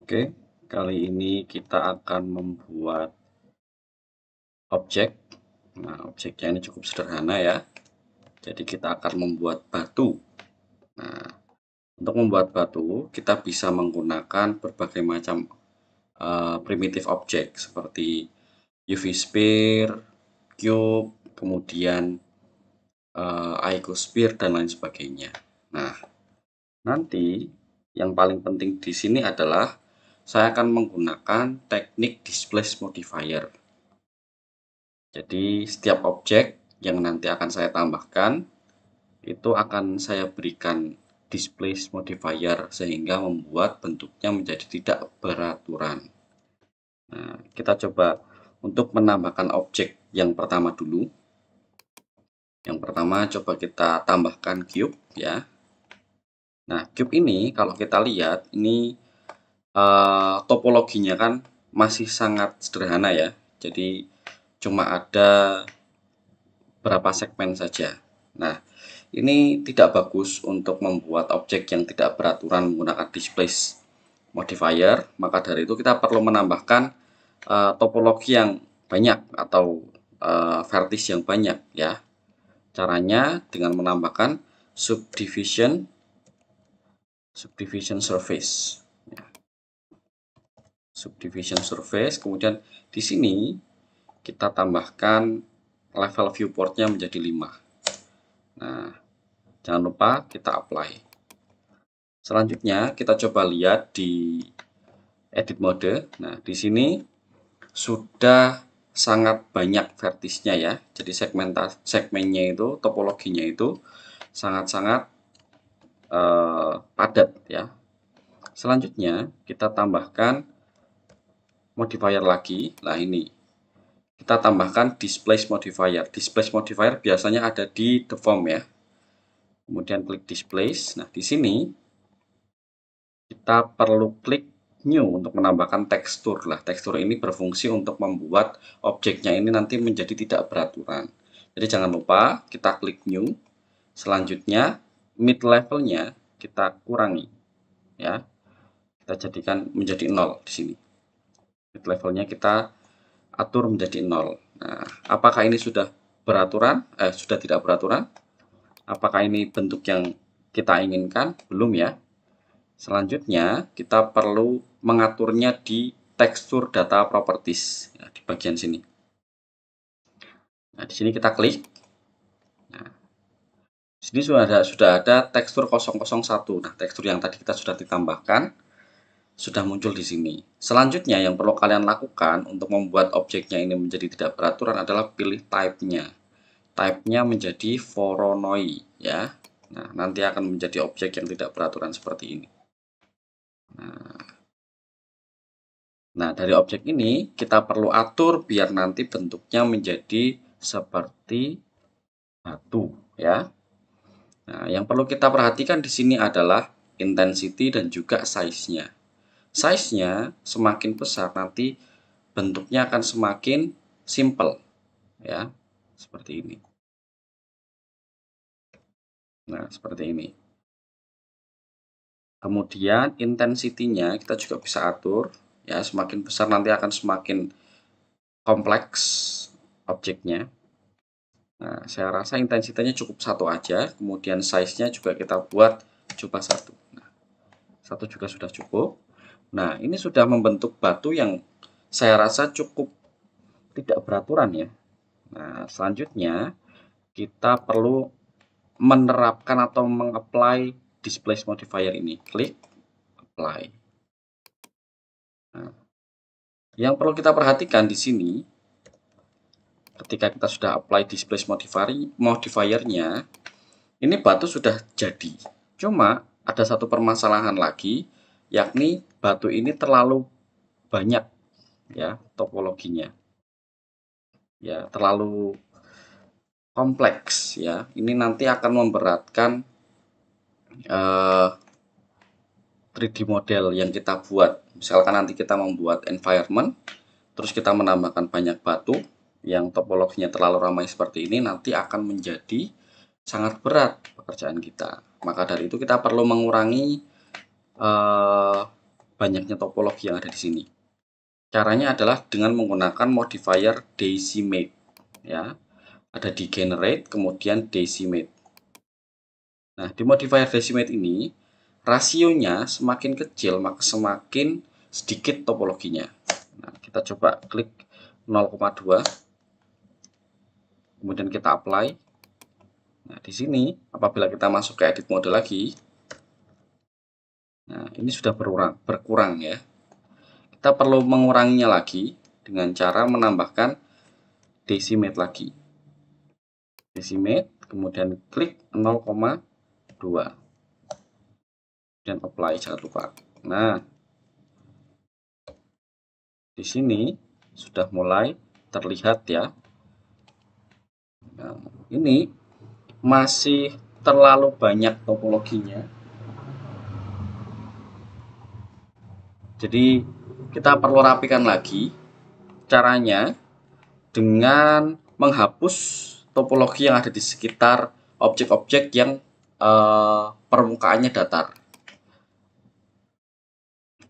Oke, kali ini kita akan membuat objek. Nah, objeknya ini cukup sederhana ya. Jadi kita akan membuat batu. Nah, untuk membuat batu, kita bisa menggunakan berbagai macam primitif objek seperti UV sphere, cube, kemudian icosphere dan lain sebagainya. Nah, nanti yang paling penting di sini adalah saya akan menggunakan teknik displace modifier. Jadi setiap objek yang nanti akan saya tambahkan itu akan saya berikan displace modifier sehingga membuat bentuknya menjadi tidak beraturan. Nah, kita coba untuk menambahkan objek yang pertama dulu. Yang pertama coba kita tambahkan cube ya. Nah, cube ini kalau kita lihat ini topologinya kan masih sangat sederhana ya. Jadi cuma ada berapa segmen saja. Nah, ini tidak bagus untuk membuat objek yang tidak beraturan menggunakan displace modifier. Maka dari itu kita perlu menambahkan topologi yang banyak atau vertice yang banyak ya. Caranya dengan menambahkan subdivision surface. Ya. Subdivision surface. Kemudian di sini kita tambahkan level viewportnya menjadi 5. Nah, jangan lupa kita apply. Selanjutnya kita coba lihat di edit mode. Nah, di sini sudah sangat banyak vertisnya ya. Jadi segmennya itu, topologinya itu sangat-sangat padat ya. Selanjutnya kita tambahkan modifier lagi. Nah, ini kita tambahkan displace modifier. Displace modifier biasanya ada di the form ya. Kemudian klik displace. Nah, di sini kita perlu klik new untuk menambahkan tekstur. Lah, tekstur ini berfungsi untuk membuat objeknya ini nanti menjadi tidak beraturan. Jadi jangan lupa kita klik new. Selanjutnya mid levelnya kita kurangi ya. Kita jadikan menjadi 0 di sini. Mid levelnya kita atur menjadi 0. Nah, apakah ini sudah beraturan? Sudah tidak beraturan? Apakah ini bentuk yang kita inginkan? Belum ya. Selanjutnya kita perlu mengaturnya di tekstur data properties ya, di bagian sini. Nah, di sini kita klik. Nah, di sini sudah ada tekstur 001. Nah, tekstur yang tadi kita sudah ditambahkan sudah muncul di sini. Selanjutnya yang perlu kalian lakukan untuk membuat objeknya ini menjadi tidak beraturan adalah pilih type-nya. Type-nya menjadi Voronoi ya. Nah, nanti akan menjadi objek yang tidak beraturan seperti ini. Nah, dari objek ini kita perlu atur biar nanti bentuknya menjadi seperti batu ya. Nah, yang perlu kita perhatikan di sini adalah intensity dan juga size-nya. Size-nya semakin besar nanti bentuknya akan semakin simple ya. Seperti ini. Nah, seperti ini. Kemudian intensity-nya kita juga bisa atur ya, semakin besar nanti akan semakin kompleks objeknya. Nah, saya rasa intensitasnya cukup 1 aja, kemudian size-nya juga kita buat coba 1. Nah, 1 juga sudah cukup. Nah, ini sudah membentuk batu yang saya rasa cukup tidak beraturan ya. Nah, selanjutnya kita perlu menerapkan atau mengapply displace modifier ini. Klik apply. Nah, yang perlu kita perhatikan di sini ketika kita sudah apply displace modifiernya, ini batu sudah jadi. Cuma ada satu permasalahan lagi, yakni batu ini terlalu banyak ya topologinya. Ya, terlalu kompleks ya. Ini nanti akan memberatkan 3D model yang kita buat. Misalkan nanti kita membuat environment, terus kita menambahkan banyak batu yang topologinya terlalu ramai seperti ini, nanti akan menjadi sangat berat pekerjaan kita. Maka dari itu kita perlu mengurangi banyaknya topologi yang ada di sini. Caranya adalah dengan menggunakan modifier decimate, ya. Ada di generate, kemudian decimate. Nah, di modifier decimate ini, rasionya semakin kecil, maka semakin sedikit topologinya. Nah, kita coba klik 0,2, kemudian kita apply. Nah, di sini, apabila kita masuk ke edit mode lagi, nah, ini sudah berkurang ya. Kita perlu menguranginya lagi dengan cara menambahkan decimate lagi. Decimate, kemudian klik 0,2. Dan apply, jangan lupa. Nah, di sini sudah mulai terlihat ya. Nah, ini masih terlalu banyak topologinya. Jadi kita perlu rapikan lagi. Caranya dengan menghapus topologi yang ada di sekitar objek-objek yang permukaannya datar.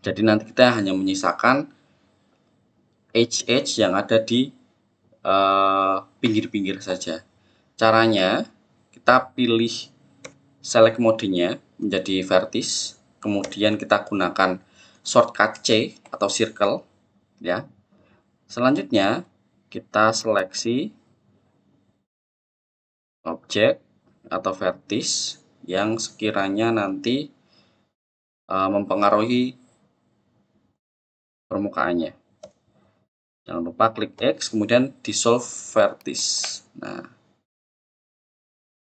Jadi nanti kita hanya menyisakan edge-edge yang ada di pinggir-pinggir saja. Caranya kita pilih select modenya menjadi vertis, kemudian kita gunakan shortcut C atau circle ya. Selanjutnya kita seleksi objek atau vertis yang sekiranya nanti mempengaruhi permukaannya. Jangan lupa klik X, kemudian dissolve vertis. Nah,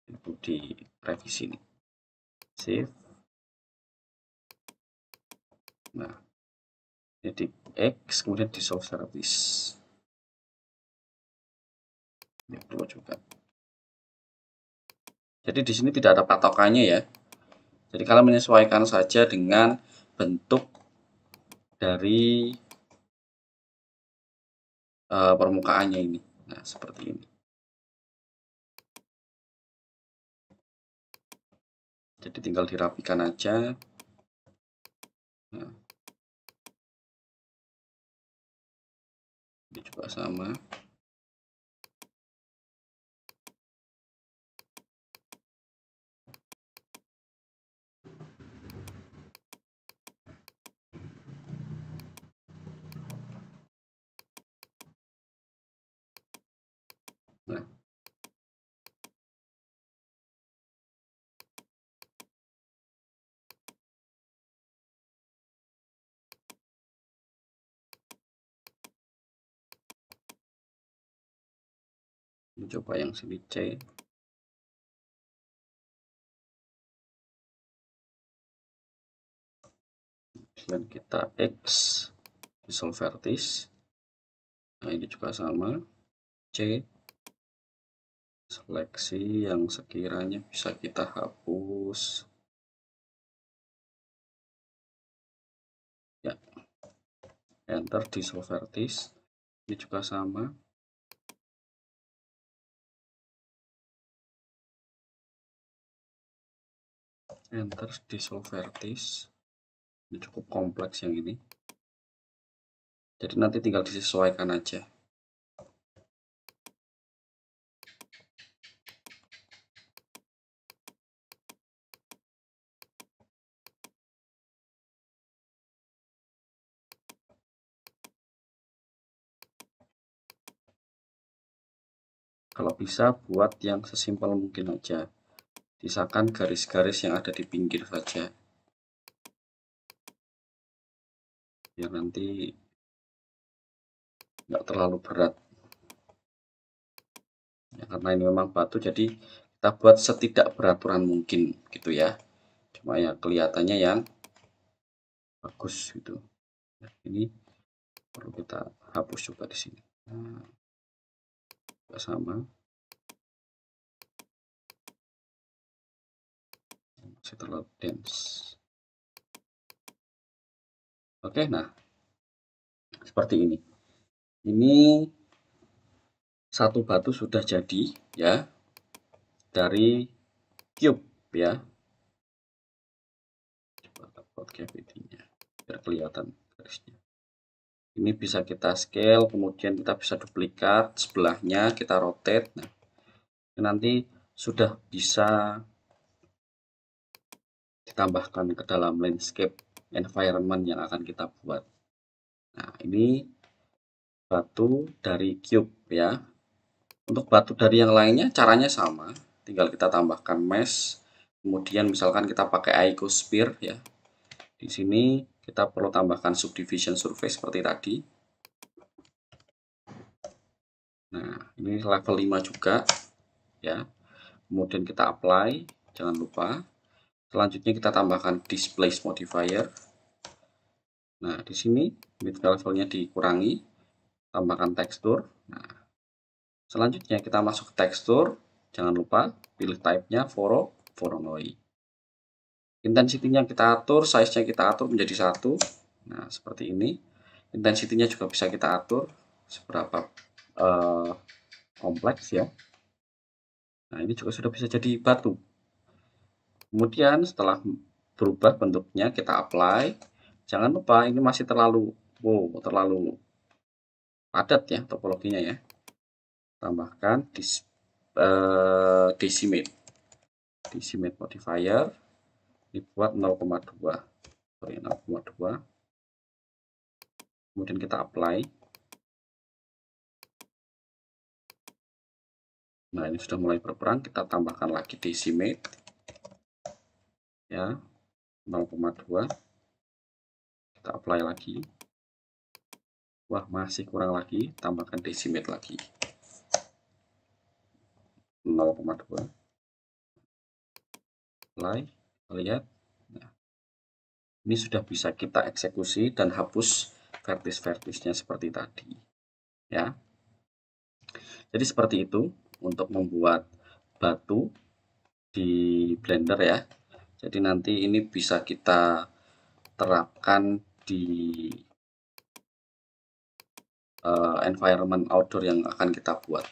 itu di revisi ini. Save. Nah, jadi X, kemudian dissolve vertis. Ini perlu juga. Jadi di sini tidak ada patokannya ya. Jadi kalian menyesuaikan saja dengan bentuk dari permukaannya ini. Nah, seperti ini. Jadi tinggal dirapikan aja. Nah, ini juga sama. Nah, ini coba yang sini C. Dan kita X, dissolve vertis. Nah, ini juga sama. C. Seleksi yang sekiranya bisa kita hapus. Ya. Enter, dissolve vertis. Ini juga sama. Enter, dissolve vertis. Ini cukup kompleks yang ini. Jadi nanti tinggal disesuaikan aja. Kalau bisa buat yang sesimpel mungkin aja. Sisakan garis-garis yang ada di pinggir saja. Biar nanti nggak terlalu berat. Ya, karena ini memang batu, jadi kita buat setidak beraturan mungkin gitu ya. Cuma ya kelihatannya yang bagus gitu. Nah, ini perlu kita hapus juga di sini. Nah, sama. Masih terlalu dense. Oke, nah seperti ini. Ini satu batu sudah jadi ya dari cube ya. Coba dapat cavity-nya. biar kelihatan garisnya. Ini bisa kita scale, kemudian kita bisa duplikat sebelahnya, kita rotate. Nah, nanti sudah bisa ditambahkan ke dalam landscape environment yang akan kita buat. Nah, ini batu dari cube ya. Untuk batu dari yang lainnya caranya sama, tinggal kita tambahkan mesh. Kemudian misalkan kita pakai icosphere ya. Di sini kita perlu tambahkan subdivision surface seperti tadi. Nah, ini level 5 juga ya. Kemudian kita apply, jangan lupa. Selanjutnya kita tambahkan displace modifier. Nah, di sini width levelnya dikurangi, tambahkan tekstur. Nah, selanjutnya kita masuk ke tekstur, jangan lupa pilih type-nya Voronoi. Intensity-nya kita atur, size-nya kita atur menjadi 1. Nah, seperti ini. Intensity-nya juga bisa kita atur seberapa kompleks ya. Nah, ini juga sudah bisa jadi batu. Kemudian setelah berubah bentuknya, kita apply. Jangan lupa ini masih terlalu padat ya topologinya ya. Tambahkan decimate modifier dibuat 0,2. Sorry, 0,2. Kemudian kita apply. Nah, ini sudah mulai berperang, kita tambahkan lagi decimate ya, 0,2. Kita apply lagi. Wah, masih kurang lagi, tambahkan decimate lagi 0,2. Apply, lihat. Nah, ini sudah bisa kita eksekusi dan hapus vertis-vertisnya seperti tadi ya. Jadi seperti itu untuk membuat batu di Blender ya. Jadi nanti ini bisa kita terapkan di environment outdoor yang akan kita buat.